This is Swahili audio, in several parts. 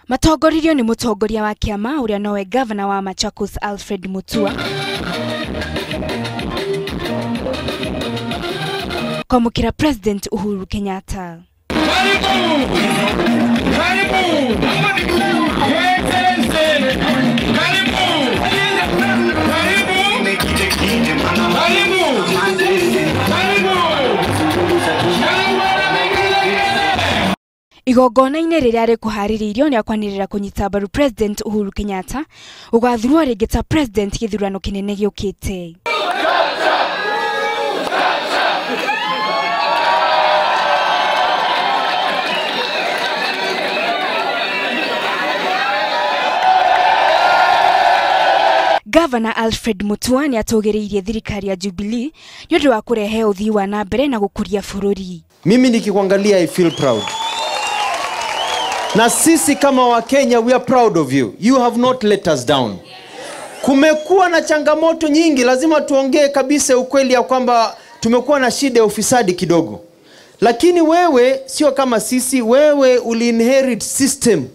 Matongoririo ni mutongoria wa kiama uria nowe governor wa Machakos Alfred Mutua. Kwamukira President Uhuru Kenyatta. Igongona-inĩ rĩrĩa rĩkuharĩrĩirio nĩ akwanĩrĩra kunyita mbaru President Uhuru Kenyatta gugathurwo rĩngĩ ta president gĩthurano kĩnene gĩũkĩte. Governor Alfred Mutua ni atũgĩrĩirie thirikari ya Jubilee nĩ ũndũ wa kũrehe ũthii wa na mbere na gũkũria bũrũri. Mimi nikikuangalia I feel proud. Na sisi kama wa Kenya, we are proud of you. You have not let us down. Kumekuwa na changamoto nyingi, lazima tuongee kabisa ukweli ya kwamba tumekuwa na shida ya ufisadi kidogo. Lakini wewe sio kama sisi, wewe uli-inherit system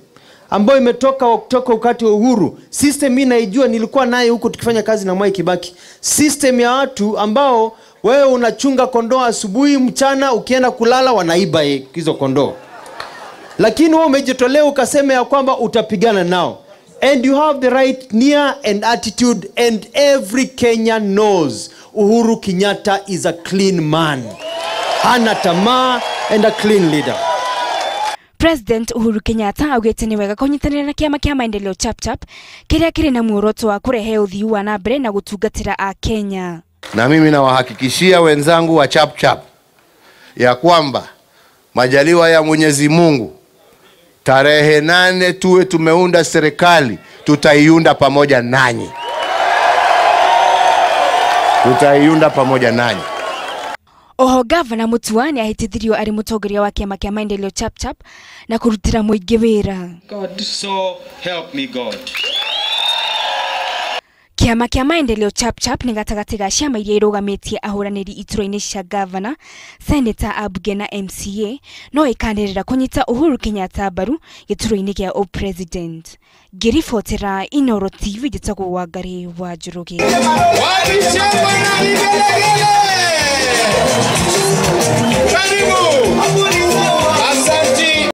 ambayo imetoka wakati wa Uhuru. System hii naijua, nilikuwa naye huko tukifanya kazi na Mwai Kibaki. System ya watu ambao wewe unachunga kondoo asubuhi, mchana ukienda kulala wanaiba hizo kondoo. Lakini wewe umejitolea ukasema ya kwamba utapigana nao. And you have the right nia and attitude, and every Kenyan knows Uhuru Kenyatta is a clean man. Hana tamaa and a clean leader. President Uhuru Kenyatta augĩte nĩ wega kũnyitanĩra na kiama kia Maendeleo Chap Chap kĩrĩa kĩrĩ na muoroto wa kũrehe ũthii wa na mbere na gũtungatĩra a Kenya. Na mimi nawahakikishia wenzangu wa Chap Chap ya kwamba majaliwa ya Mwenyezi Mungu tarehe 8 tuwe tumeunda serikali, tutaiunda pamoja nanyi. Tutaiunda pamoja nanyi. Oho Governor Mutua ni ahitithirio ari mutongoria wa kiama kia Maendeleo Chap Chap na kurutira muingi wira. God, so help me God. Kiama kia Maendeleo Chap Chap ni gatagati ga ciama iria irugametie ahuraniri itura-ini cia governor, senator, abunge na MCA no ikanirira kunyita Uhuru Kenyatta mbaru gĩturwa-ini kia o president. Ngiribotera Inooro TV njĩtagwo Wangari wa Njoroge.